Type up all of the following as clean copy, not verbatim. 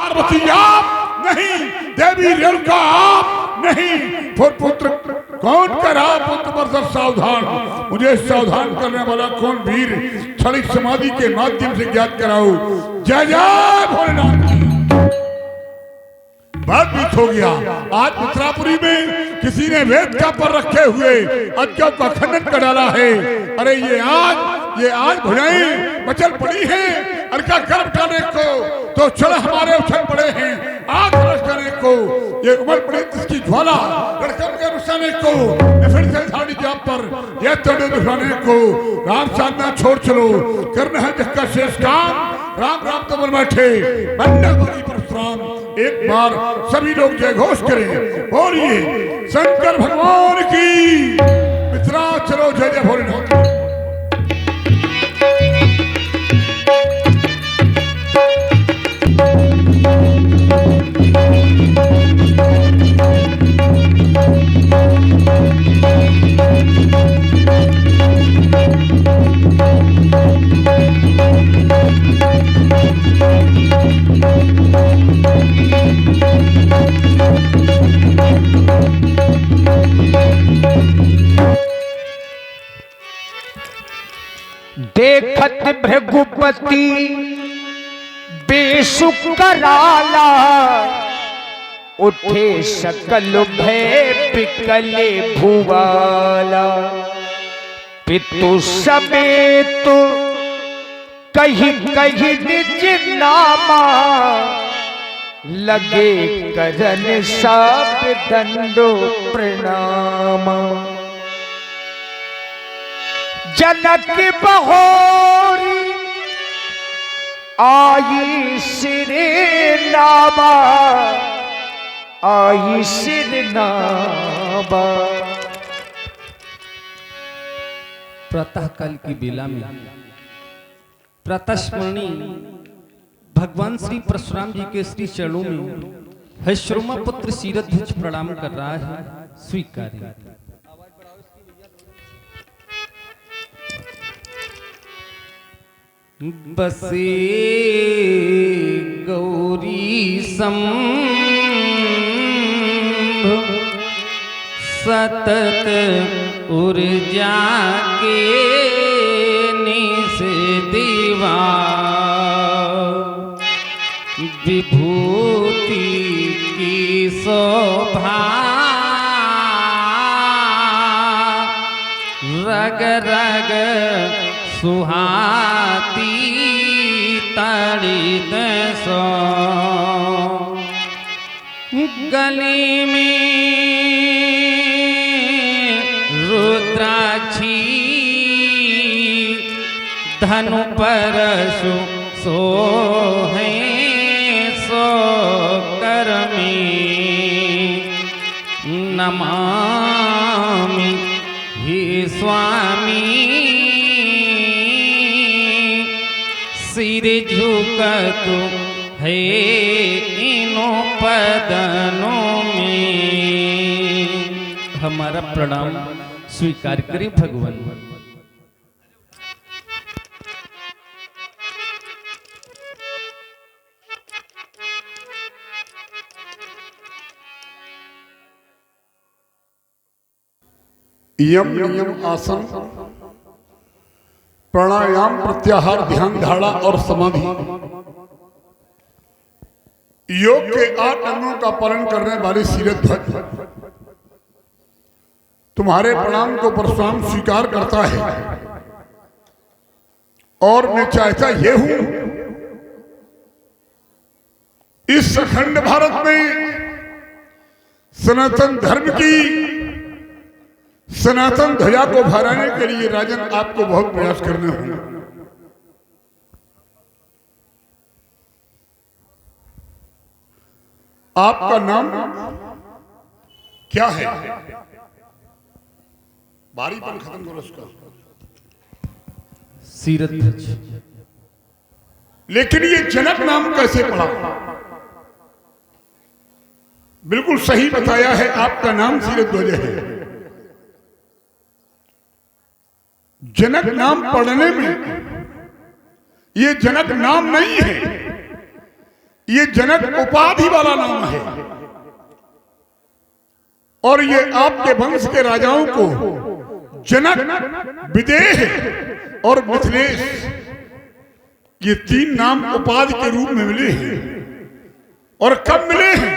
पार्वती आप नहीं, देवी रेणुका आप नहीं, फिर पुत्र कौन करा? पुत्र पर सावधान, मुझे सावधान करने वाला कौन वीर? छड़ी समाधि के माध्यम से ज्ञात कराओ। जय जय भोलेनाथ की। बहुत बीत हो गया। आज मथुरापुरी में किसी ने वेद का पर रखे हुए अज्ञों का खंडन कर डाला है। अरे ये आज भुजाएं बचल पड़ी हैं, अरका गर्भ करने को तो चल हमारे उछल पड़े हैं। आग करने को ये उमड़ पड़ी जिसकी ज्वाला, लड़कन के रुसाने को फिर से साड़ी जाप पर ये तड़े दुखाने को। राम साधना छोड़ चलो, करना है जिसका शेष काम। राम राम तो मन बैठे बंदा गोरी परशुराम। एक बार सभी लोग जय घोष करें, बोलिए शंकर भगवान की। मित्रा चलो जय जय भोलेनाथ। देखत भृगुपति बेसुख कराला, उठे सकल भय पिकले भुवाला। पितु समेत कही कही निज नामा, लगे करन सब दंडो प्रणामा। जनक बहोरी आई सिर नामा, आई सिर नामा। प्रातः काल की बेला में प्रातस्मरणी भगवान श्री परशुराम जी के श्री चरणों में हर्षरोमा पुत्र शीरध्वज प्रणाम कर रहा है। स्वीकार। बसे गौरी संभ सतत ऊर्जा के निस दीवा, विभूति की शोभा रग रग सुहाती तड़ित सो। गली में रुद्राक्षी धनु परशु सोहे सो कर में नमामि हे स्वामी। सिर झुकत है इनो पदनों में। हमारा प्रणाम स्वीकार करें भगवान। यम नियम आसन प्राणायाम प्रत्याहार ध्यान धारणा और समाधि योग के 8 अंगों का पालन करने वाले शीरध्वज तुम्हारे प्रणाम को परशुराम स्वीकार करता है। और मैं चाहता ये हूं इस अखंड भारत में सनातन धर्म की सनातन ध्वजा को फहराने के लिए राजन आपको बहुत प्रयास करने होंगे। आपका नाम क्या है? बारीपन खत्म करो उसका। शीरध्वज। लेकिन ये जनक नाम कैसे पड़ा? बिल्कुल सही बताया है, आपका नाम शीरध्वज है। जनक नाम पढ़ने में ये जनक नाम नहीं है, ये जनक उपाधि वाला नाम है और ये आपके वंश के राजाओं को जनक, विदेह और मिथिलेश ये 3 नाम उपाधि के रूप में मिले हैं। और कब मिले हैं?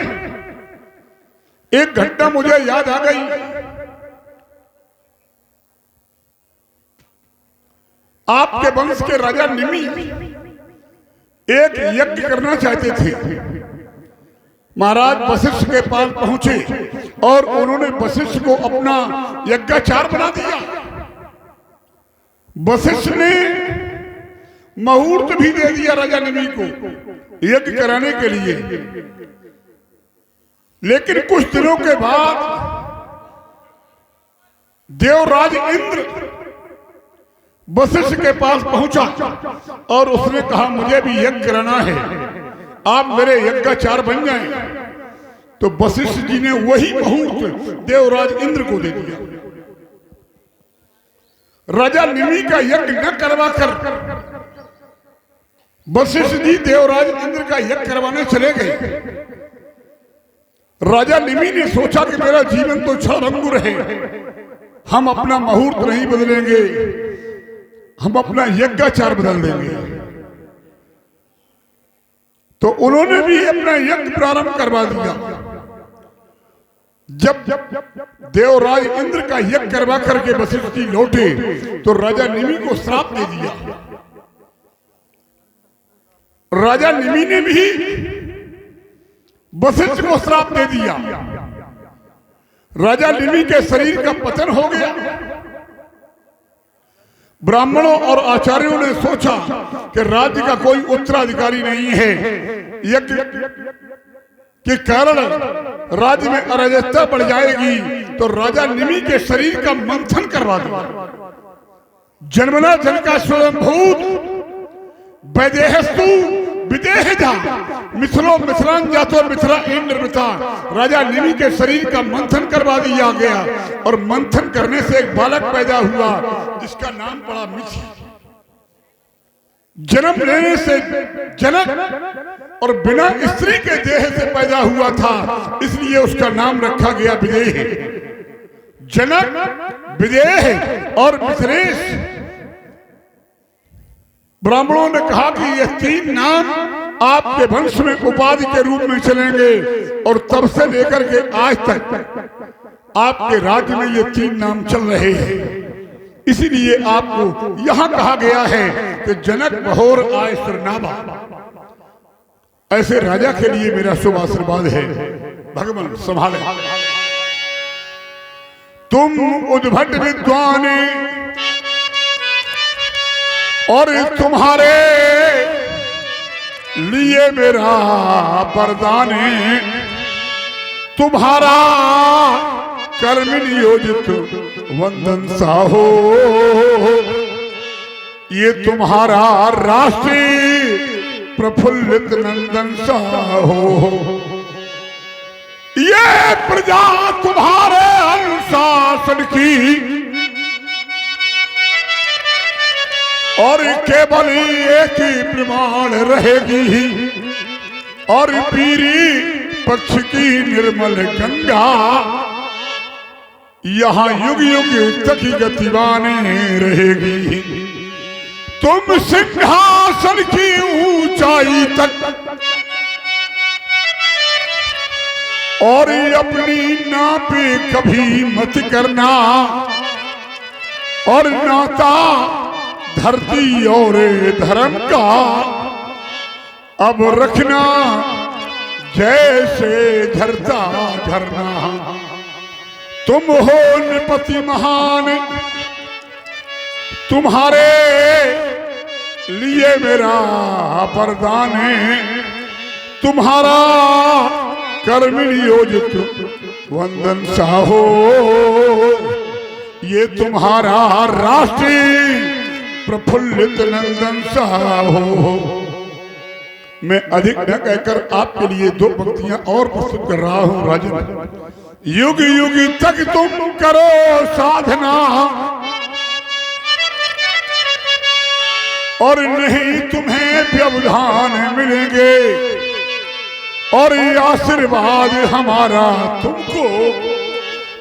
एक घटना मुझे याद आ गई। आपके वंश के राजा निमि एक यज्ञ करना चाहते थे। महाराज वशिष्ठ के पास पहुंचे और उन्होंने वशिष्ठ को अपना यज्ञाचार बना दिया। वशिष्ठ ने मुहूर्त भी दे दिया राजा निमि को यज्ञ कराने के लिए। लेकिन कुछ दिनों के बाद देवराज इंद्र वशिष्ठ के पास पहुंचा और उसने कहा मुझे भी यज्ञ कराना है, आप मेरे यज्ञाचार बन जाएं। तो वशिष्ठ जी ने वही मुहूर्त देवराज इंद्र को दे दिया। राजा निमि का यज्ञ न करवाकर वशिष्ठ जी देवराज इंद्र का यज्ञ करवाने चले गए। राजा निमि ने सोचा कि मेरा जीवन तो क्षणभंगुर है, हम अपना मुहूर्त नहीं बदलेंगे, हम अपना यज्ञाचार बदल देंगे। तो उन्होंने भी अपना यज्ञ प्रारंभ करवा दिया। जब देवराज इंद्र का यज्ञ करवा करके वशिष्ठ जी लौटे तो राजा निमि को श्राप दे दिया। राजा निमि ने भी वशिष्ठ को श्राप दे दिया। राजा निमि के शरीर का पतन हो गया। ब्राह्मणों और आचार्यों ने सोचा कि राज्य का कोई उत्तराधिकारी नहीं है, यज्ञ के कारण राज्य में अराजकता बढ़ जाएगी, तो राजा निमि के शरीर का मंथन करवा दिया। जन्मना जन का स्वयंभूत वैदेहस्तु विदेहजा मिथिलो मिथिलान जातो मिथिला इंद्रमिता। राजा निमि के शरीर का मंथन करवा दिया गया और मंथन करने से एक बालक पैदा हुआ जिसका नाम पड़ा मिथि। जन्म लेने से जनक और बिना स्त्री के देह से पैदा हुआ था, इसलिए उसका नाम रखा गया विदेह। जनक, विदेह और मिथिलेश। ब्राह्मणों ने कहा कि ये 3 नाम आपके वंश में उपाधि के रूप में चलेंगे और तब से लेकर के आज तक आपके राज्य में ये 3 नाम चल रहे हैं। इसीलिए आपको यहां कहा गया है कि जनक, बहोर, आय, सरनामा। ऐसे राजा के लिए मेरा शुभ आशीर्वाद है। भगवान संभाले। तुम उद्भट विद्वान और तुम्हारे लिए मेरा वरदान है, तुम्हारा कर्म नियोजित वंदन साहो। ये तुम्हारा राष्ट्रीय प्रफुल्लित नंदन साहो। ये प्रजा तुम्हारे अनुशासन की और केवल एक ही प्रमाण रहेगी और पीरी पक्ष की निर्मल गंगा यहाँ युग युग तक गतिवान रहेगी। तुम सिंहासन की ऊंचाई तक और अपनी नापे कभी मत करना और नाता धरती और धर्म का अब रखना जैसे झरता झरना। तुम हो नृपति महान, तुम्हारे लिए मेरा वरदान है, तुम्हारा कर्म नियोजित वंदन साहो। ये तुम्हारा राष्ट्रीय प्रफुल्लित नंदन साहो। मैं अधिक न कहकर आपके लिए 2 पंक्तियां और प्रस्तुत कर रहा हूं। राजन, युग युग तक तुम करो साधना और नहीं तुम्हें व्यवधान मिलेंगे। और ये आशीर्वाद हमारा तुमको,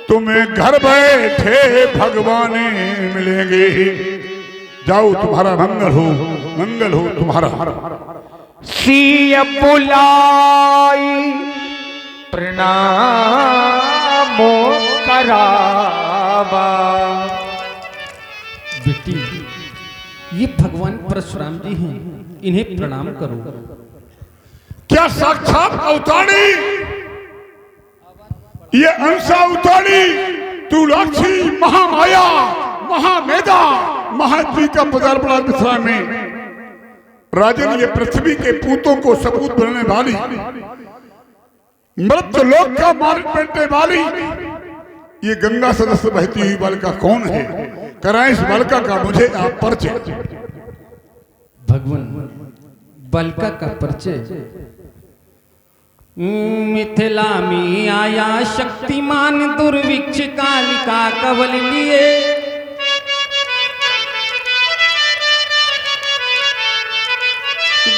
तुम्हें घर बैठे भगवान मिलेंगे। जाओ, तुम्हारा मंगल हो तुम्हारा। सिय बुलाई प्रणामो करावा। बेटी, ये भगवान परशुराम जी हैं, इन्हें प्रणाम करो। क्या साक्षात अवतारी, ये अंशा अवतारी तुलाक्षी महामाया महामेधा महाद्वी का पदार्पण मिथिला में। राजन, ये पृथ्वी के पूतों को सपूत बनने वाली, मृत्यलोक का मार्ग बैठने वाली, ये गंगा सदस्य बहती हुई बालिका कौन है? कराएं इस बालिका का मुझे आप परिचय। भगवान, बालिका का परिचय। मिथिला में आया शक्तिमान दुर्भिक्ष कालिका कवल लिए,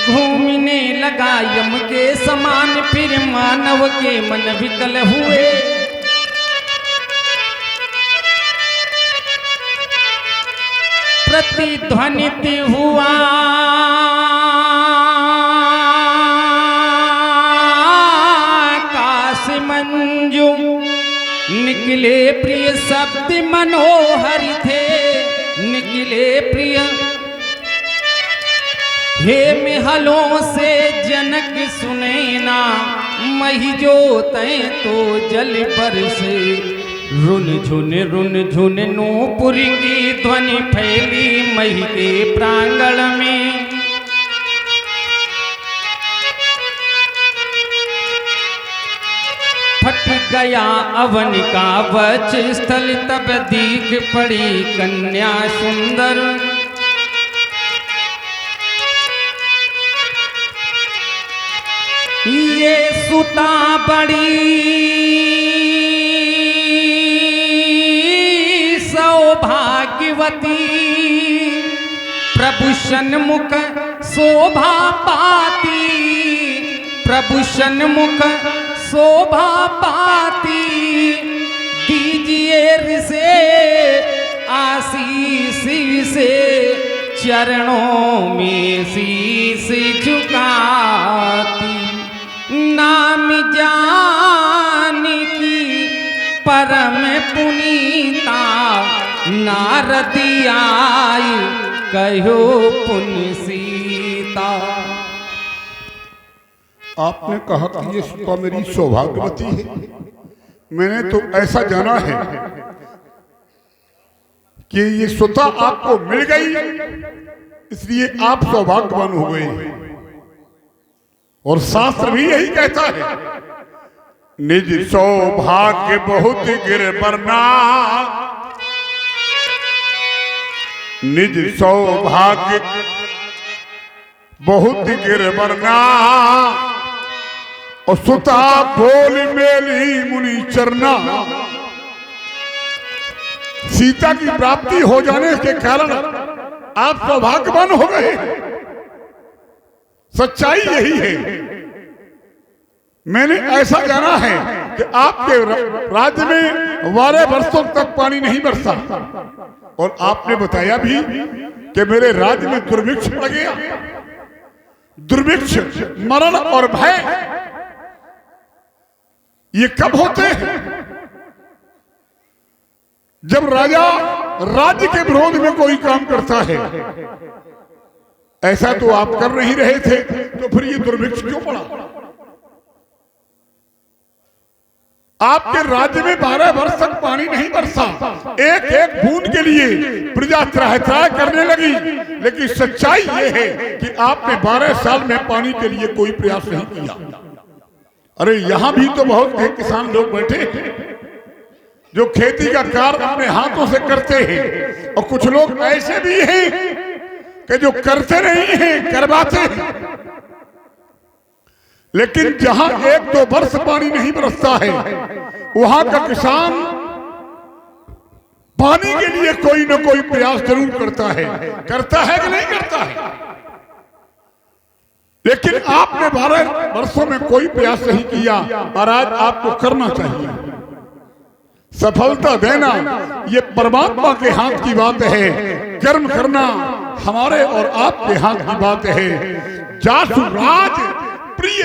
घूमने लगा यम के समान, फिर मानव के मन विकल हुए। प्रतिध्वनित हुआ आकाश मंजू, निकले प्रिय शब्द मनोहर थे, निकले प्रिय हे महलों से जनक सुनैना, मही जो तय तो जल पर से। रुन झुन नूपुर की ध्वनि फैली मही के प्रांगण में। फट गया अवन का वच स्थल, तब दीख पड़ी कन्या सुंदर। ये सुता बड़ी सौभाग्यवती, प्रभु सन्मुख शोभा पाती, प्रभु सन्मुख शोभा पाती। दीजिए ऋषे आशीष से, चरणों में शीश झुकाती। नाम जानकी परम पुनीता, नारद आई कहो पुण्य सीता। आपने कहा कि ये सुता मेरी सौभाग्यवती है। मैंने तो ऐसा जाना है कि ये सुता आपको मिल गई, इसलिए आप सौभाग्यवान हो गए। और शास्त्र भी यही कहता है, निज सौभाग्य बहुत गिरबरना, निज सौभाग्य बहुत गिरबरना। और सुता बोल मेली मुनि चरना। सीता की प्राप्ति हो जाने के कारण आप सौभाग्यवान हो गए। सच्चाई यही है। मैंने ऐसा जाना है कि आपके राज्य में 12 वर्षों तक पानी नहीं बरसा, और आपने बताया भी कि मेरे राज्य में दुर्भिक्ष पड़ गया। दुर्भिक्ष, मरण और भय ये कब होते हैं? जब राजा राज्य के विरोध में कोई काम करता है। ऐसा तो आप कर नहीं रहे थे, तो फिर ये दुर्भिक्ष क्यों पड़ा? आपके राज्य में 12 वर्ष तक पानी नहीं बरसा। एक एक बूंद के लिए प्रजा त्राह करने लगी। लेकिन सच्चाई ये है कि आपने 12 साल में पानी के लिए कोई प्रयास नहीं किया। अरे यहां भी तो बहुत किसान लोग बैठे हैं जो खेती का कार्य अपने हाथों से करते हैं, और कुछ लोग ऐसे भी हैं कि जो करते नहीं हैं, करवाते हैं। लेकिन जहां 1-2 वर्ष पानी नहीं बरसता है, वहां का किसान पानी के लिए कोई न कोई प्रयास जरूर करता है कि नहीं करता है? लेकिन आपने 12 वर्षों में कोई प्रयास नहीं किया और आज आपको करना चाहिए। सफलता देना ये परमात्मा के हाथ की बात है, कर्म करना हमारे और आपके हाथ की बात है। जासु राज प्रिय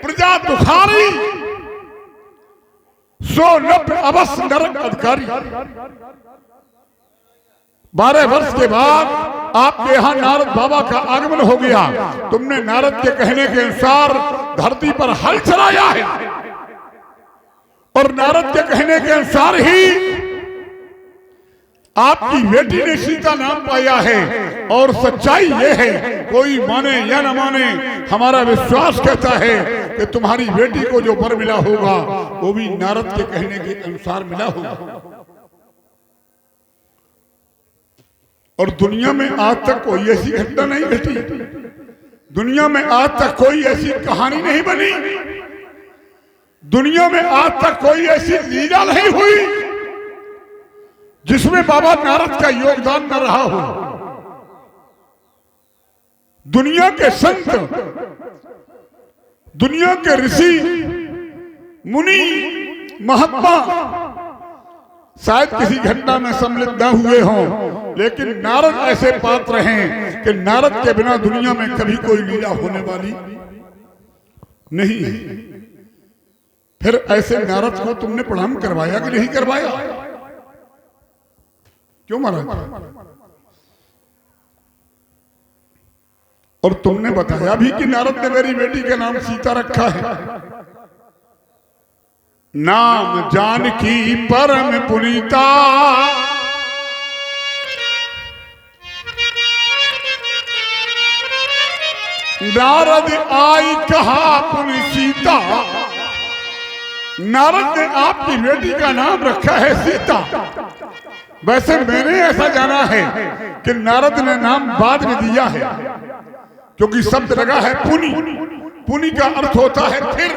प्रजा दुखारी, सो नभ अवश्य नरक अधिकारी। 12 वर्ष के बाद आपके यहाँ नारद बाबा का आगमन हो गया। तुमने नारद के कहने के अनुसार धरती पर हल चलाया है और नारद के कहने के अनुसार ही आपकी बेटी ने सीता नाम पाया है। और सच्चाई ये है, कोई माने या न माने, हमारा विश्वास कहता है कि तुम्हारी बेटी को जो वर मिला होगा वो भी नारद के कहने के अनुसार मिला होगा। और दुनिया में आज तक कोई ऐसी घटना नहीं घटी, दुनिया में आज तक कोई ऐसी कहानी नहीं बनी, दुनिया में आज तक कोई ऐसी लीला नहीं हुई जिसमें बाबा नारद का योगदान न रहा हो। दुनिया के संत, दुनिया के ऋषि मुनि महात्मा शायद किसी घटना में सम्मिलित न हुए हों, लेकिन नारद ऐसे पात्र हैं कि नारद के बिना दुनिया में कभी कोई लीला होने वाली नहीं है। फिर ऐसे नारद को तुमने प्रणाम करवाया कि नहीं करवाया? क्यों महाराज? और तुमने बताया भी कि नारद ने मेरी बेटी का नाम सीता रखा है। नाम जानकी परम पुनीता, नारद आई कहा पुनि सीता। नारद ने आपकी बेटी का नाम रखा है सीता। वैसे मैंने ऐसा जाना है कि नारद ने नाम बाद में दिया है, क्योंकि शब्द लगा है पुनि। पुनि का अर्थ होता है फिर,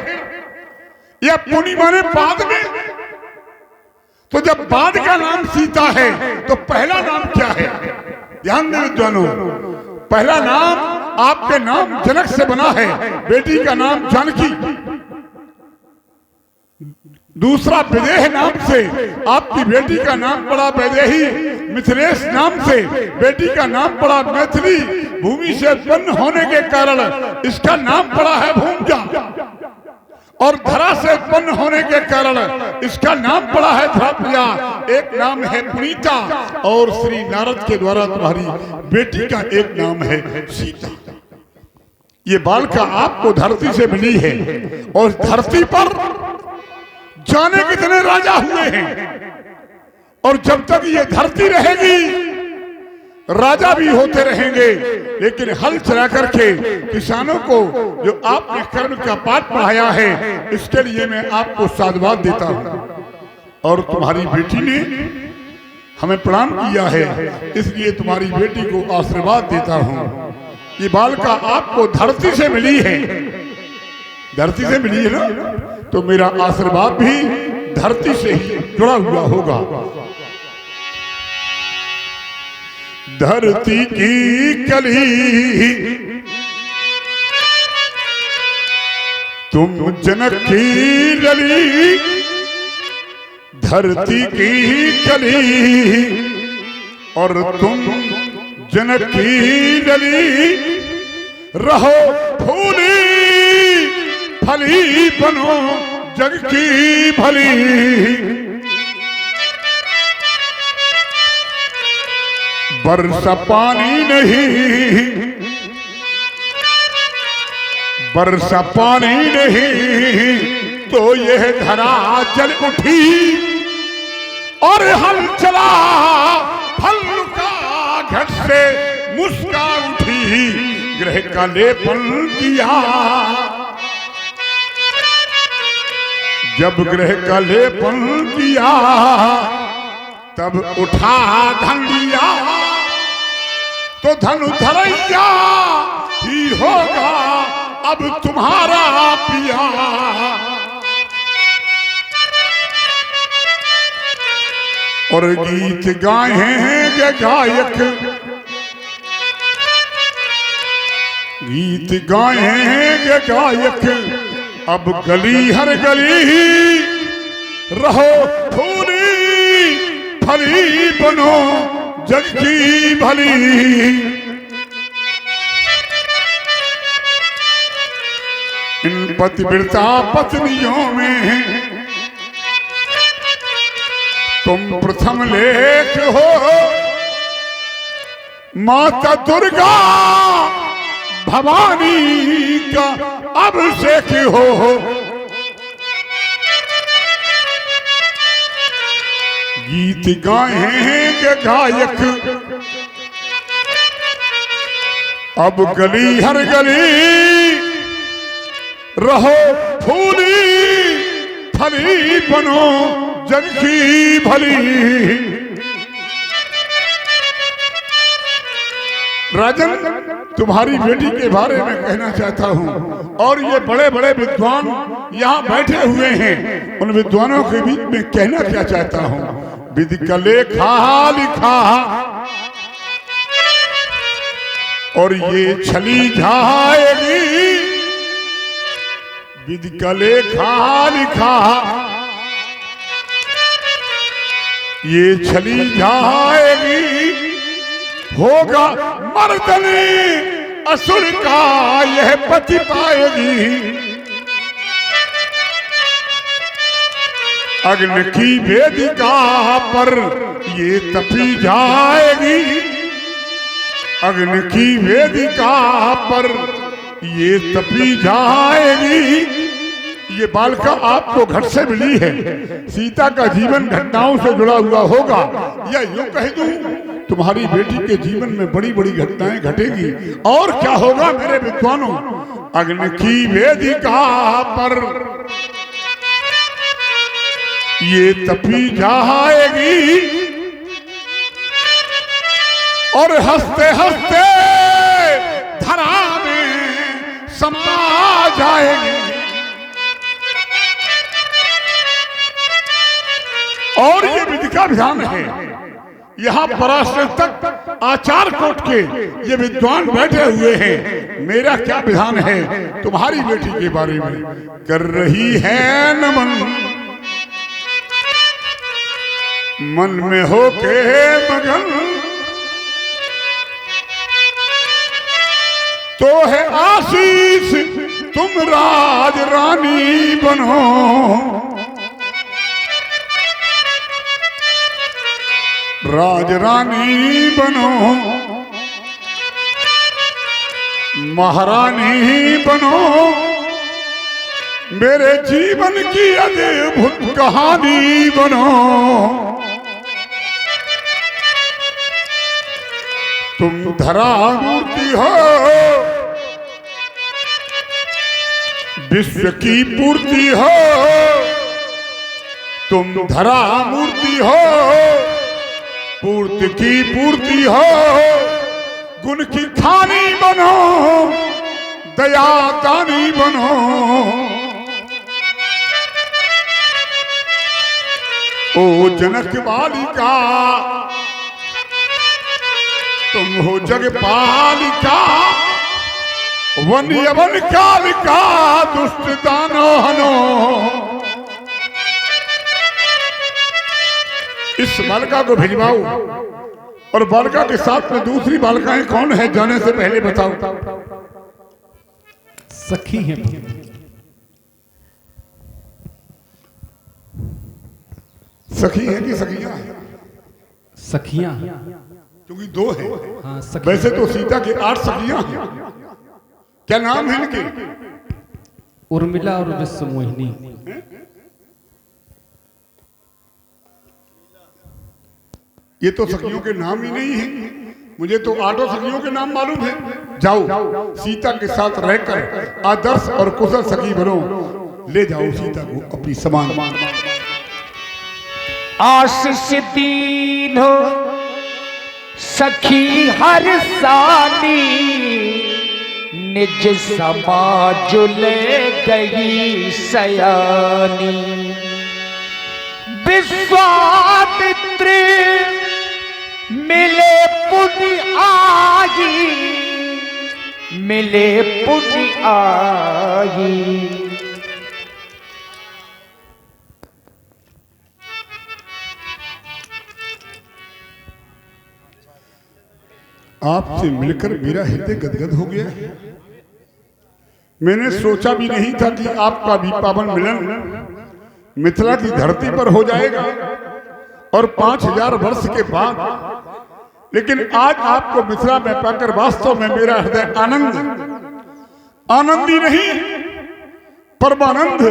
या पुनि माने बाद में। तो जब बाद का नाम सीता है तो पहला नाम क्या है? ध्यान दें विद्वानों, पहला नाम आपके नाम जनक से बना है, बेटी का नाम जानकी। दूसरा विदेह नाम से आपकी बेटी का नाम पड़ा वैदेही। मिथिलेश नाम से बेटी का नाम पड़ा मैथिली। भूमि से उत्पन्न होने के कारण इसका नाम पड़ा है भूमजा, और धरा से उत्पन्न होने के कारण इसका नाम पड़ा है धराप्रिया। एक नाम है पुनीता, और श्री नारद के द्वारा तुम्हारी बेटी का एक नाम है सीता। ये बालिका आपको धरती से मिली है, और धरती पर जाने कितने राजा हुए हैं, और जब तक ये धरती रहेगी राजा भी होते रहेंगे। लेकिन हल चला करके किसानों को जो आपने कर्म का पाठ पढ़ाया है, इसके लिए मैं आपको साधुवाद देता हूं। और तुम्हारी बेटी ने हमें प्रणाम किया है, इसलिए तुम्हारी बेटी को आशीर्वाद देता हूं। ये बालिका आपको धरती से मिली है, धरती से मिली है ना, तो मेरा आशीर्वाद भी धरती से ही जुड़ा हुआ होगा। धरती की कली तुम जनक की लली, धरती की कली और तुम जनक की लली। रहो फूली फली बनो जग की भली। बरसा पानी नहीं, बरसा पानी नहीं, तो यह धरा जल उठी। और हल चला फल का घट से मुस्का उठी। ग्रह का लेपन किया, जब ग्रह का लेपन किया तब उठा धन लिया। तो धनु धरैया ही होगा अब तुम्हारा पिया। और गीत गाएंगे गायक, गीत गाएंगे गायक अब गली हर गली, रहो फूली फली बनो जग की भली। इन पतिव्रता पत्नियों में तुम प्रथम लेख हो, माता दुर्गा भवानी का अभिषेक हो। गीत गाएंगे गायक अब गली हर गली, रहो फूली फली बनो जग की भली। राजन, तुम्हारी बेटी के बारे में कहना चाहता हूँ, और ये बड़े बड़े विद्वान यहाँ बैठे हुए हैं, उन विद्वानों के बीच में कहना क्या चाहता हूँ। विधि का लेखा लिखा और ये छली जाएगी, विधि का लेखा लिखा ये छली जाएगी, होगा मर्दनी असुर का यह पति पाएगी। अग्नि की वेदिका पर ये तपी जाएगी, अग्नि की वेदिका पर ये तपी जाएगी। ये बालिका आपको घट से मिली है, सीता का जीवन घटनाओं से जुड़ा हुआ होगा, या यूं कह दूं तुम्हारी बेटी के जीवन में बड़ी बड़ी घटनाएं घटेगी। और क्या होगा मेरे विद्वानों, अग्नि की वेदिका पर ये तपी जाएगी और हंसते हंसते धरा में समा जाएगी। और ये विधि का विधान है, यहाँ पराशर तक आचार कोट के ये विद्वान बैठे हुए हैं। मेरा क्या विधान है तुम्हारी बेटी के बारे में। कर रही है नमन मन में हो के मगन, तो है आशीष तुम राज रानी बनो। राज रानी बनो, महारानी बनो, मेरे जीवन की अद्भुत कहानी बनो। तुम धरा मूर्ति हो, विश्व की पूर्ति हो, तुम धरा मूर्ति हो, पूर्ति की पूर्ति हो, गुण की खानी बनो, दया दानी बनो। ओ जनक बालिका तुम हो जग पालिका, वन यवन कालिका दुष्ट दानो हनो। इस बालिका को भिजवाओ, और बालिका के साथ में दूसरी बालिकाएं कौन है जाने से पहले बताओ। सखी हैं, सखी है कि सखियां हैं? सखियां, क्योंकि दो है। हाँ, वैसे तो सीता की 8 सखियां हैं। क्या नाम है इनके? उर्मिला और विश्वमोहिनी। ये तो सखियों के नाम ही नहीं है, मुझे तो 8 सखियों के नाम मालूम है। जाओ सीता के साथ रहकर आदर्श और कुशल सखी बनो, ले जाओ सीता को अपनी समान। आशीष दीन हो सखी हर साली, निज समाज ले गई सयानी। विश्वामित्र मिले पुण्य आगी, मिले पुण्य आई। आपसे मिलकर मेरा हृदय गदगद हो गया। मैंने सोचा भी नहीं था कि आपका भी पावन मिलन मिथिला की धरती पर हो जाएगा और 5000 वर्ष के बाद, लेकिन आज आपको मिथिला में पाकर वास्तव में मेरा हृदय आनंद ही नहीं परमानंद,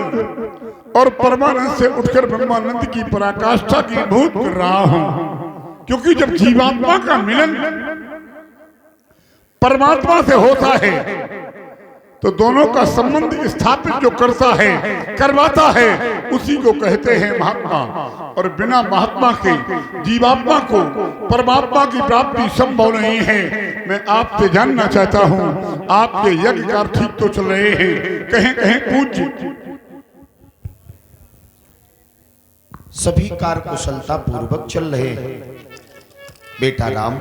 और परमानंद से उठकर ब्रह्मानंद की पराकाष्ठा की अनुभूति कर रहा हूं। क्योंकि जब जीवात्मा का मिलन परमात्मा से होता है तो दोनों का संबंध स्थापित जो करता है करवाता है उसी को कहते हैं महात्मा। और बिना महात्मा के जीवात्मा को परमात्मा की प्राप्ति संभव नहीं है। मैं आपसे जानना चाहता हूं, आपके यज्ञ कार्य ठीक तो चल रहे हैं? कहीं कहीं पूज्य सभी कार्य कुशलता पूर्वक चल रहे हैं। बेटा राम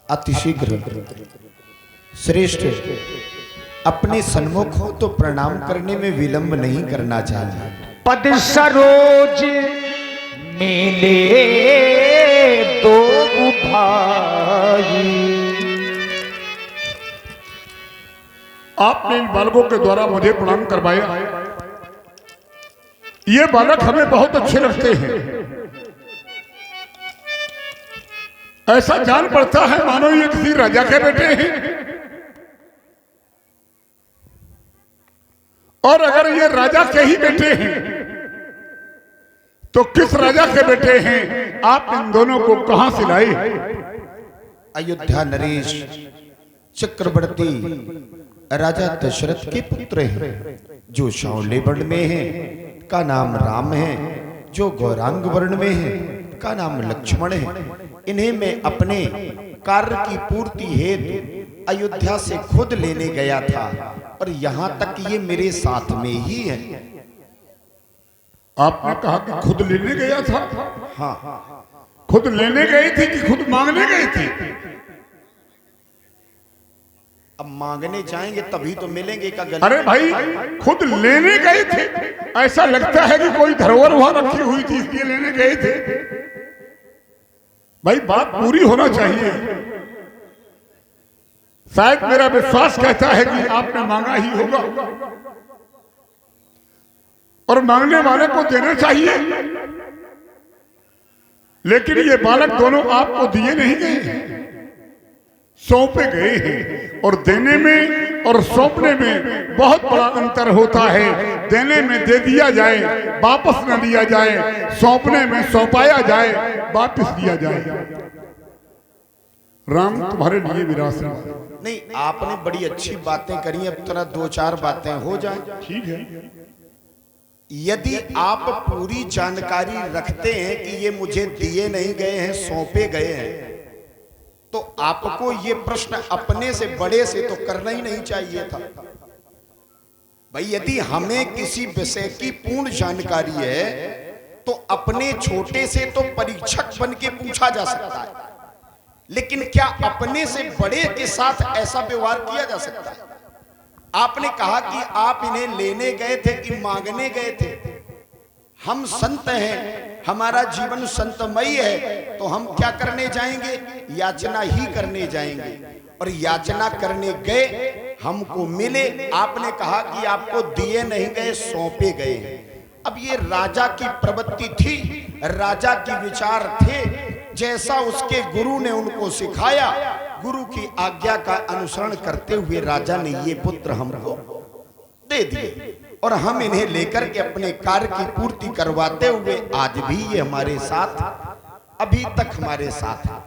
अतिशीघ्र श्रेष्ठ अपने सन्मुख हो तो प्रणाम करने में विलंब नहीं करना चाहिए। पद सरोज मेले दो भाई। आपने इन बालकों के द्वारा मुझे प्रणाम करवाया। ये बालक हमें बहुत अच्छे लगते हैं। ऐसा जान पड़ता है मानो ये किसी राजा के बेटे हैं। और अगर ये राजा के ही बेटे हैं तो किस राजा के बेटे हैं? आप इन दोनों को कहां से लाए? अयोध्या नरेश चक्रवर्ती राजा दशरथ के पुत्र हैं, जो शांवले वर्ण में है का नाम राम है, जो गौरांग वर्ण में है का नाम लक्ष्मण है। इन्हें मैं अपने कार्य की पूर्ति हेतु अयोध्या से खुद लेने गया था और यहाँ तक ये मेरे साथ में ही है। आपने कहा कि खुद लेने गया था? हाँ, खुद लेने गए थे कि खुद मांगने गए थे? अब मांगने जाएंगे तभी तो मिलेंगे का गलत। अरे भाई, खुद लेने गए थे। ऐसा लगता है कि कोई धरोहर वहां रखी हुई थी इसलिए लेने गए थे। भाई बात पूरी होना चाहिए। शायद मेरा विश्वास कहता है कि आपने मांगा ही होगा और मांगने वाले को देना चाहिए। लेकिन ये बालक दोनों आपको दिए नहीं गए हैं, सौंपे गए हैं। और देने में और सौंपने में बहुत बड़ा अंतर होता है। देने में दे दिया जाए वापस न लिया जाए, सौंपने में सौंपाया जाए वापस लिया जाए। राम तुम्हारे लिए विरासत। नहीं, आपने बड़ी अच्छी बातें करी, अब तरह 2-4 बातें हो जाए। ठीक है। यदि आप पूरी जानकारी रखते हैं कि ये मुझे दिए नहीं गए हैं, सौंपे गए हैं, तो आपको ये प्रश्न अपने से बड़े से तो करना ही नहीं चाहिए था। भाई यदि हमें किसी विषय की पूर्ण जानकारी है तो अपने छोटे से तो परीक्षक बन के पूछा जा सकता है, लेकिन क्या अपने से बड़े के साथ ऐसा व्यवहार किया जा सकता है? आपने कहा कि आप इन्हें लेने गए थे कि मांगने गए थे। हम संत हैं, हमारा जीवन संतमयी है, तो हम क्या करने जाएंगे? याचना ही करने जाएंगे। और याचना करने गए, हमको मिले। आपने कहा कि आपको दिए नहीं गए, सौंपे गए हैं। अब ये राजा की प्रवृत्ति थी, राजा की विचार थे। जैसा उसके गुरु ने उनको सिखाया, गुरु की आज्ञा का अनुसरण करते हुए राजा ने ये पुत्र हमको दे दिए और हम इन्हें लेकर के अपने कार्य की पूर्ति करवाते हुए आज भी ये हमारे साथ, अभी तक हमारे साथ है।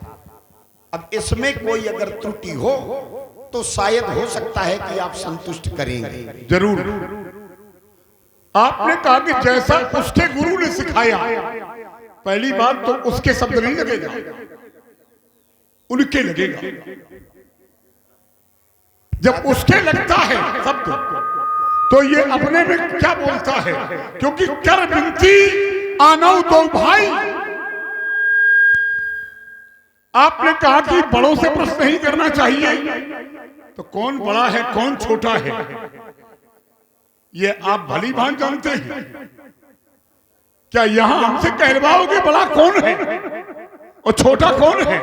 अब इसमें कोई अगर त्रुटि हो तो शायद हो सकता है कि आप संतुष्ट करेंगे। जरूर। आपने कहा कि जैसा उसके गुरु ने सिखाया, पहली बात तो उसके शब्द नहीं लगेगा, उनके लगेगा। जब उसके लगता है शब्द तो ये अपने में क्या बोलता है? क्योंकि कर बिनती आनौ दो भाई। आपने कहा कि बड़ों से प्रश्न नहीं करना चाहिए, तो कौन बड़ा है कौन छोटा है ये आप भली भांति जानते हैं। क्या यहां हमसे कहलवाओगे बड़ा कौन है और छोटा कौन है?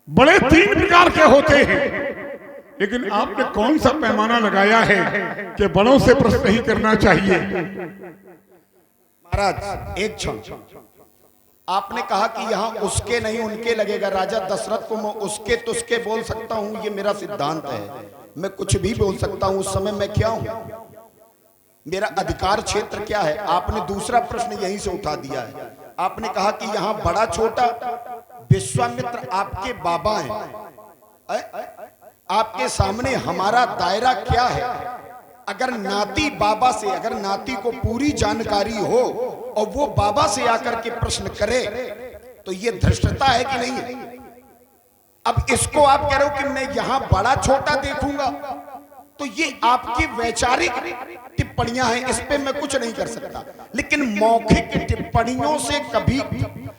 बड़े 3 प्रकार के होते हैं, लेकिन आपने कौन सा पैमाना लगाया है कि बड़ों से प्रश्न नहीं करना चाहिए? महाराज एक क्षण, आपने कहा कि यहाँ उसके नहीं उनके लगेगा। राजा दशरथ को मैं उसके तुस्के बोल सकता हूँ, ये मेरा सिद्धांत है। मैं कुछ भी बोल सकता हूँ। उस समय मैं क्या हूँ, मेरा अधिकार क्षेत्र क्या है? आपने दूसरा प्रश्न यहीं से उठा दिया है। आपने कहा कि यहाँ बड़ा छोटा, विश्वामित्र आपके बाबा हैं, आपके सामने हमारा दायरा क्या है? अगर नाती बाबा से, अगर नाती को पूरी जानकारी हो और वो बाबा से आकर के प्रश्न करे तो ये धृष्टता है कि नहीं है? अब इसको आप कह रहे हो कि मैं यहां बड़ा छोटा देखूंगा, तो ये आपकी वैचारिक टिप्पणियां हैं, इस पे मैं कुछ नहीं कर सकता। लेकिन मौखिक टिप्पणियों से कभी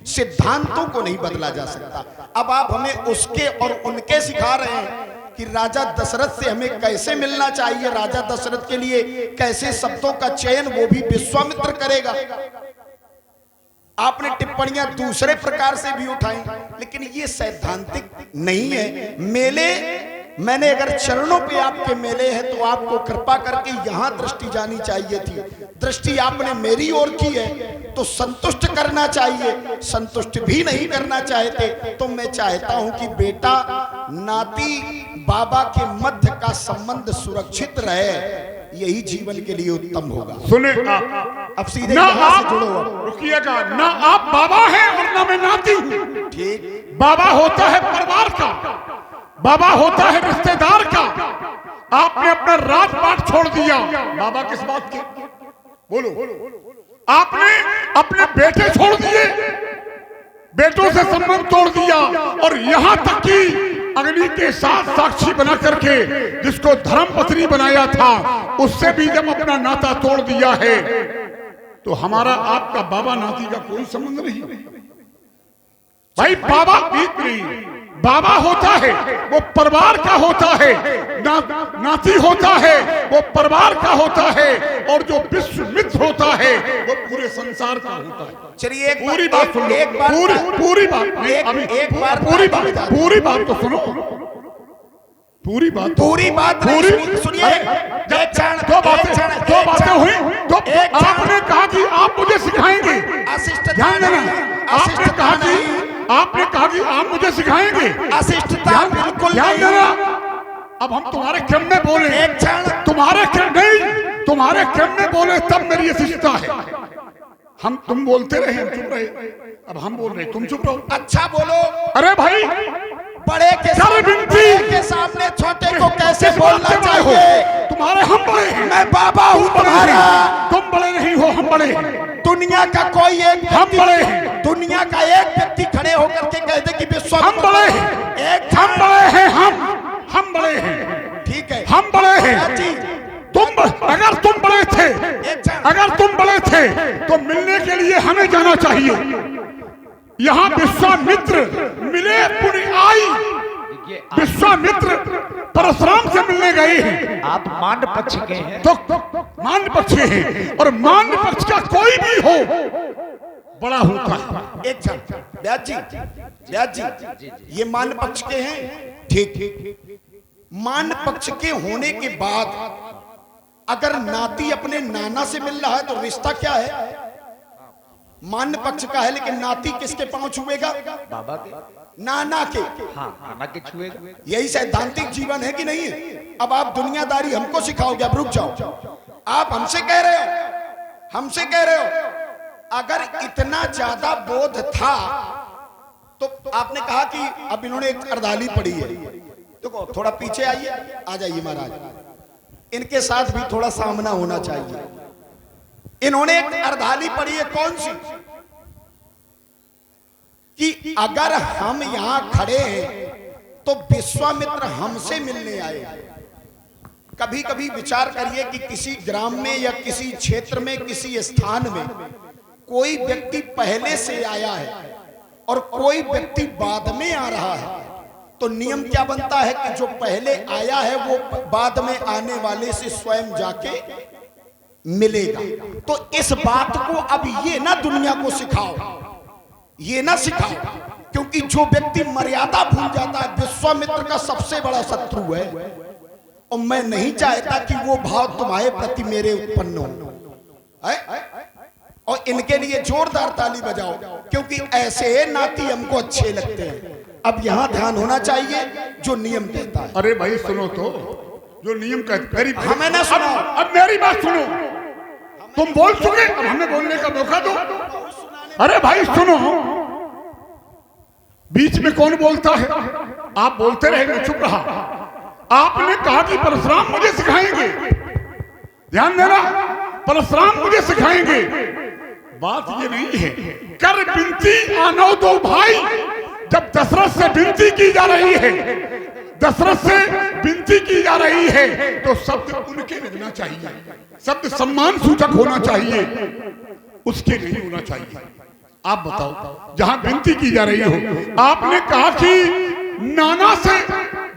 सिद्धांतों को नहीं बदला जा सकता। अब आप हमें उसके और उनके सिखा रहे हैं कि राजा दशरथ से हमें कैसे मिलना चाहिए, राजा दशरथ के लिए कैसे शब्दों का चयन वो भी विश्वामित्र करेगा। आपने टिप्पणियां दूसरे प्रकार से भी उठाई, लेकिन ये सैद्धांतिक नहीं है। मेले, मैंने अगर चरणों पे आपके मेले हैं तो आपको कृपा करके यहां दृष्टि जानी चाहिए थी। दृष्टि आपने मेरी ओर की है तो संतुष्ट करना चाहिए। संतुष्ट भी नहीं करना चाहते तो मैं चाहता हूं कि बेटा नाती बाबा के मध्य का संबंध सुरक्षित रहे, यही जीवन के लिए उत्तम होगा। सुने आप, अब सीधे ना यहाँ से आप जुड़ो। अब रुकिएगा, ना आप बाबा हैं और ना मैं नाती हूं। ठीक, बाबा होता है परिवार का, बाबा होता है रिश्तेदार का। आपने अपना राजपाट छोड़ दिया, बाबा किस बात के? बोलो। आपने अपने बेटे छोड़ दिए, बेटों से संबंध तोड़ दिया, और यहां तक कि अग्नि के साथ साक्षी बना करके जिसको धर्मपत्नी बनाया था उससे भी जब अपना नाता तोड़ दिया है तो हमारा आपका बाबा नाती का कोई संबंध नहीं भाई। बाबा बीत नहीं, बाबा होता है वो परिवार का होता है, नाती होता है वो परिवार का होता है, और जो विश्वामित्र होता है वो पूरे संसार का होता है। चलिए पूरी बात सुनो, पूरी बात तो सुनो, पूरी बात सुनिए। दो बातें हुई तो आपने कहा कि आप मुझे सिखाएंगे, ध्यान देना। आपने कहा कि आप मुझे सिखाएंगे, ध्यान देना। अब हम तुम्हारे क्रम में बोले, तुम्हारे क्रम में बोले तब मेरी शिष्टता है। तुम बोलते रहे, हम चुप रहे, अब हम बोल रहे तुम चुप रहो। अच्छा बोलो। अरे भाई, बड़े के सामने छोटे को कैसे बोलना चाहिए? तुम्हारे हम बड़े हैं, मैं बाबा हूँ तुम्हारा। तुम बड़े नहीं हो, हम बड़े हैं। दुनिया का कोई एक, हम बड़े हैं। दुनिया का एक व्यक्ति खड़े होकर के कहते कि विश्व हम बड़े हैं, हम बड़े हैं, हम बड़े हैं, ठीक है, हम बड़े हैं। अगर तुम बड़े थे तो मिलने के लिए हमें जाना चाहिए। यहाँ विश्वामित्र मिले पुण्य आई, विश्वामित्र परशुराम से मिलने गए हैं। आप मांड पक्ष के हैं तो मांड पक्ष हैं, और मांड पक्ष का कोई भी हो बड़ा होता है। एक क्षण व्यास जी, ये मान पक्ष के हैं, ठीक। मान पक्ष के होने के बाद अगर नाती अपने नाना से मिल रहा है तो रिश्ता क्या है? मान पक्ष का है, लेकिन नाती किसके पांव छुएगा? बाबा के, नाना के। हाँ, नाना के छुएगा। यही सैद्धांतिक जीवन है कि नहीं है? अब आप दुनियादारी हमको सिखाओगे? अब रुक जाओ, आप हमसे कह रहे हो अगर इतना ज्यादा बोध था तो आपने कहा कि अब इन्होंने एक अर्धाली पढ़ी है। देखो थोड़ा पीछे आइए, आ जाइए महाराज, इनके साथ भी थोड़ा सामना होना चाहिए। इन्होंने एक अर्धाली पढ़ी है, कौन सी? कि अगर हम यहां खड़े हैं तो विश्वामित्र हमसे मिलने आए। कभी कभी विचार करिए कि किसी ग्राम में या किसी क्षेत्र में, किसी स्थान में कोई व्यक्ति पहले से आया है और कोई व्यक्ति बाद में आ रहा है, तो नियम क्या बनता है कि जो पहले आया है वो बाद में आने वाले से स्वयं जाके मिलेगा। तो इस बात को अब ये ना दुनिया को सिखाओ, ये ना सिखाओ, क्योंकि जो व्यक्ति मर्यादा भूल जाता है विश्वामित्र का सबसे बड़ा शत्रु है। और मैं नहीं चाहता कि वो भाव तुम्हारे प्रति मेरे उत्पन्न हो। और इनके लिए जोरदार ताली बजाओ, क्योंकि ऐसे नाती हमको अच्छे लगते हैं। अब यहां ध्यान होना चाहिए जो नियम कहता है। अरे भाई सुनो तो, जो नियम कहता मेरी हमें ना सुनो, अब मेरी बात सुनो। तुम बोल चुके, अब हमें बोलने का मौका दो। अरे भाई सुनो, बीच में कौन बोलता है? आप बोलते रहे, मैं चुप रहा। आपने कहा कि परशुराम मुझे सिखाएंगे, ध्यान देना, परशुराम मुझे सिखाएंगे। बात ये नहीं है। कर विनती आनो दो भाई, जब दशरथ से विनती की जा रही है, दशरथ से विनती की जा रही है, तो शब्द उनके लगना चाहिए, शब्द सम्मान सूचक होना चाहिए, उसके नहीं होना चाहिए। आप बताओ, जहां विनती की जा रही हो, आपने कहा कि नाना से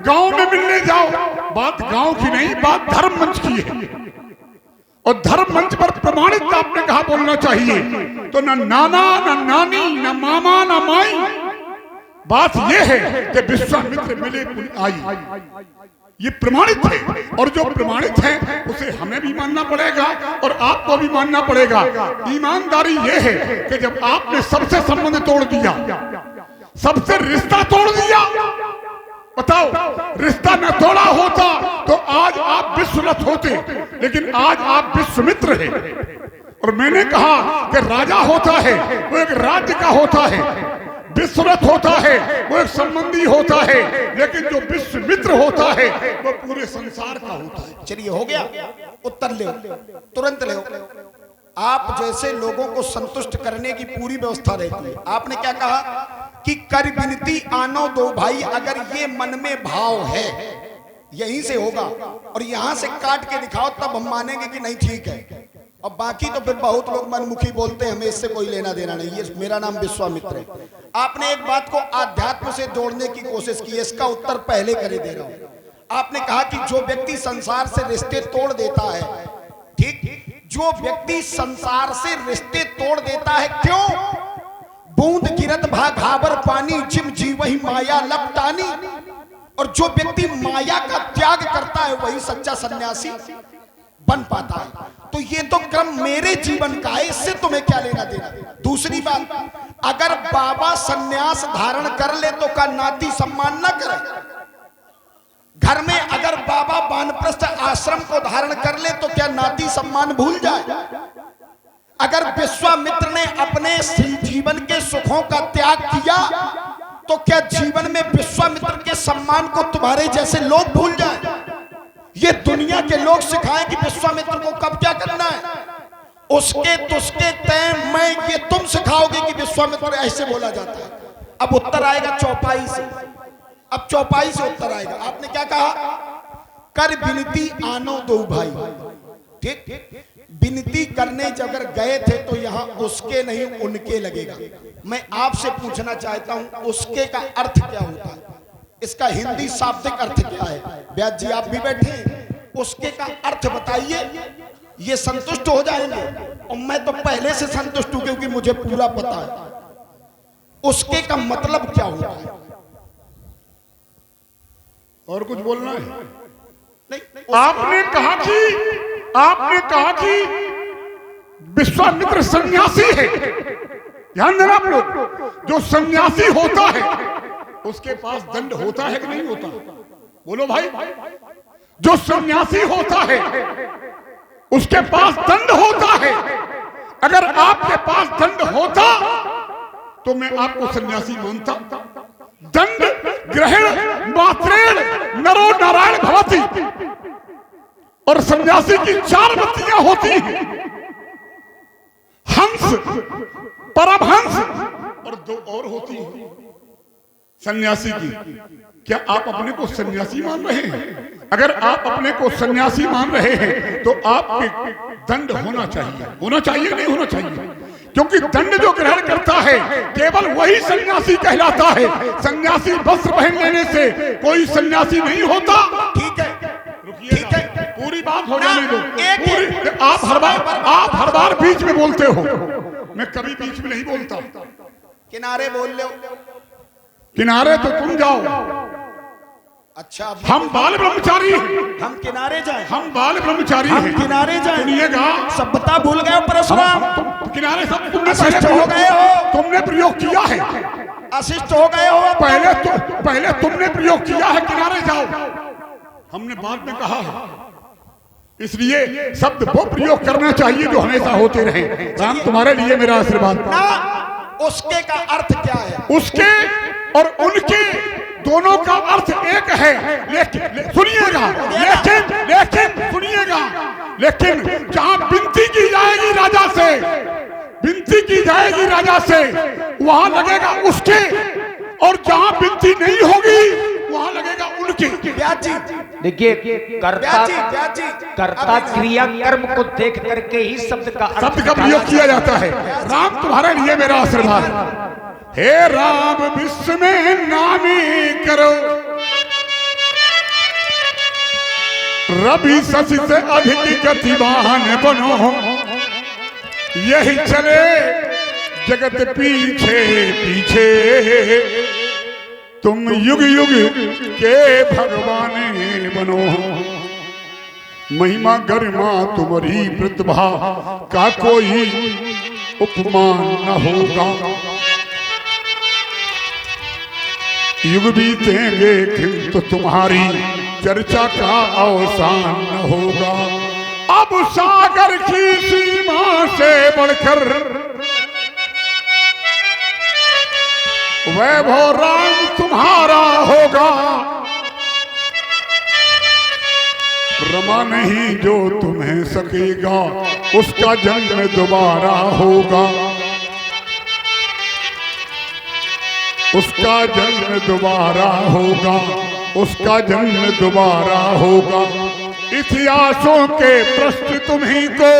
गांव में मिलने जाओ। बात गांव की नहीं, बात धर्म मंच की है, और धर्म मंच पर प्रमाणित आपने कहा बोलना चाहिए। तो न नाना, न नानी, न मामा, न माई। बात यह है कि विश्वामित्र मिले आई, ये प्रमाणित है, और जो प्रमाणित है उसे हमें भी मानना पड़ेगा और आपको भी मानना पड़ेगा। ईमानदारी ये है कि जब आपने सबसे संबंध तोड़ दिया, सबसे रिश्ता तोड़ दिया, बताओ, रिश्ता न तोड़ा होता तो आज आप विश्वरथ होते, लेकिन आज आप विश्वामित्र हैं। और मैंने कहा कि राजा होता है वो एक राज्य का होता है, विश्वरथ होता है वो एक संबंधी होता है, लेकिन जो विश्वामित्र होता है वो पूरे संसार का होता है। चलिए, हो गया, उत्तर ले, तुरंत ले। आप जैसे लोगों को संतुष्ट करने की पूरी व्यवस्था रहती है। आपने क्या कहा कि कर विनती आनो दो भाई। अगर ये मन में भाव है, यहीं से होगा, और यहां से काट के दिखाओ, तब हम मानेंगे कि नहीं ठीक है। और बाकी तो फिर बहुत लोग मनमुखी बोलते हैं, हमें इससे कोई लेना देना नहीं है, मेरा नाम विश्वामित्र है। आपने एक बात को आध्यात्म से जोड़ने की कोशिश की, इसका उत्तर पहले करे दे रहा हूं। आपने कहा कि जो व्यक्ति संसार से रिश्ते तोड़ देता है, ठीक, जो व्यक्ति संसार से रिश्ते तोड़ देता है, क्यों? बूंद गिरत भा घाबर पानी, जिम जीवहि माया लपटानी। और जो व्यक्ति माया का त्याग करता है वही सच्चा सन्यासी बन पाता है। तो ये तो क्रम मेरे जीवन का है, इससे तुम्हें क्या लेना देना। दूसरी बात, अगर बाबा सन्यास धारण कर ले तो का नाती सम्मान न करे? घर में अगर बाबा वानप्रस्थ आश्रम को धारण कर ले तो क्या नाती सम्मान भूल जाए? अगर विश्वामित्र ने अपने जीवन के सुखों का त्याग किया तो क्या जीवन में विश्वामित्र के सम्मान को तुम्हारे जैसे लोग भूल जाए? ये दुनिया के लोग सिखाएं कि विश्वामित्र को कब क्या करना है, उसके तुस्के तय मैं, ये तुम सिखाओगे कि विश्वामित्र ऐसे बोला जाता है। अब उत्तर आएगा चौपाई से, अब चौपाई से उत्तर आएगा। आपने क्या कहा? कर विनती आनो दो भाई, ठीक। विनती करने जब अगर गए थे तो यहां उसके नहीं उनके लगेगा। मैं आपसे पूछना चाहता हूं, उसके का अर्थ क्या होता है? इसका हिंदी शाब्दिक अर्थ क्या है? व्यास जी आप भी बैठे, उसके का अर्थ बताइए, ये संतुष्ट हो जाएंगे। और मैं तो पहले से संतुष्ट हूं क्योंकि मुझे पूरा पता है उसके का मतलब क्या होता है। और कुछ बोलना है? नहीं, आपने कहा कि विश्वामित्र सन्यासी है। ध्यान देना आप लोग, जो सन्यासी होता है उसके पास दंड होता है कि नहीं होता? बोलो भाई, जो सन्यासी होता है उसके पास दंड होता है। अगर आपके पास दंड होता तो मैं आपको सन्यासी मानता। दंड ग्रहण मात्रेण नरो नारायण भवति, और सन्यासी की 4 बत्तियां होती हैं, हंस, परमहंस, और 2 और होती हैं सन्यासी की। क्या आप अपने को सन्यासी मान रहे हैं? अगर आप अपने को सन्यासी मान रहे हैं तो आपके दंड होना चाहिए, होना चाहिए नहीं होना चाहिए? क्योंकि दंड जो ग्रहण करता है केवल वही सन्यासी कहलाता है। सन्यासी वस्त्र पहन लेने से कोई सन्यासी नहीं होता। ठीक है, ठीक है, पूरी बात हो जाने दो। एक आप हर बार बीच में बोलते हो, मैं कभी बीच में नहीं बोलता। किनारे बोल लो। किनारे तो तुम जाओ। अच्छा, हम बाल ब्रह्मचारी हैं। हम किनारे जाएं। हम बाल ब्रह्मचारी हम हैं। किनारे जाएं। सुनिएगा, सभ्यता भूल गए हो परशुराम। किनारे सब तुमने अशिष्ट हो गए हो। तुमने प्रयोग किया है। अशिष्ट हो गए हो। पहले तुमने प्रयोग किया है, किनारे जाओ। हमने बाद में कहा है, इसलिए शब्द वो प्रयोग करना चाहिए जो हमेशा होते रहे। राम तुम्हारे लिए मेरा आशीर्वाद। ना, उसके का अर्थ क्या है? उसके और उनके दोनों का अर्थ एक है। लेकिन सुनिएगा, लेकिन सुनिएगा, लेकिन जहां विनती की जाएगी राजा से, विनती की जाएगी राजा से, वहां लगेगा उसके, और जहां विनती नहीं होगी वहां लगेगा उनके। व्यास जी देखिए, व्यास जी कर्ता क्रिया कर्म को देख करके ही शब्द का प्रयोग किया जाता है। राम तुम्हारे लिए मेरा आशीर्वाद। हे राम विश्व में नामी करो, रवि शशि से अधिक गतिवान बनो, यही चले जगत पीछे पीछे, तुम युग युग के भगवान बनो। महिमा गरिमा तुम्हारी प्रतिभा का कोई उपमान न होगा, युग बीतेंगे किंतु तुम्हारी चर्चा का अवसान न होगा। अब सागर की सीमा से बढ़कर वैभव राम तुम्हारा होगा, रमा नहीं जो तुम्हें सकेगा, उसका जन्म दोबारा होगा, उसका जन्म दोबारा होगा, उसका जन्म दोबारा होगा। इतिहासों के प्रश्न तुम्हीं को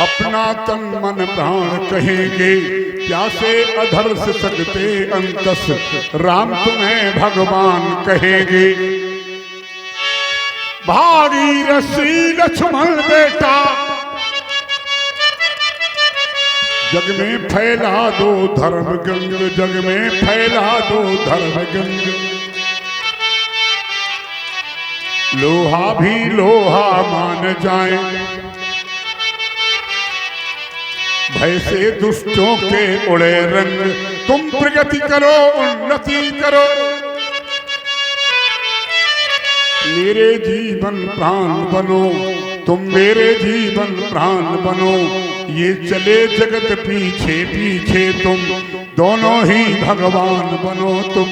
अपना तन मन प्राण कहेंगे, प्यासे अधर से सकते अंतस, राम तुम्हें भगवान कहेंगे। भागी रसी लक्ष्मण बेटा, जग में फैला दो धर्म गंग, जग में फैला दो धर्म गंग। लोहा भी लोहा मान जाए, भय से दुष्टों के उड़े रंग। तुम प्रगति करो, उन्नति करो, मेरे जीवन प्राण बनो, तुम मेरे जीवन प्राण बनो। ये चले जगत पीछे पीछे, तुम दोनों ही भगवान बनो, तुम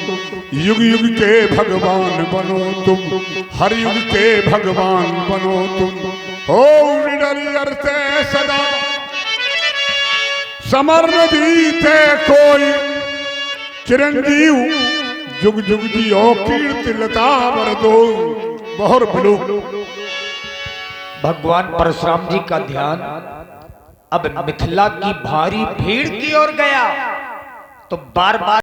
युग युग के भगवान बनो, तुम हर युग के भगवान बनो, तुम ओम निडर से सदा समर्ण जीते कोई, चिरंजीव जुग जुग जियो कीर्ति लता बर दो। बहुर बिलो। भगवान परशुराम जी का ध्यान अब मिथिला की भारी भीड़ की ओर गया, तो बार बार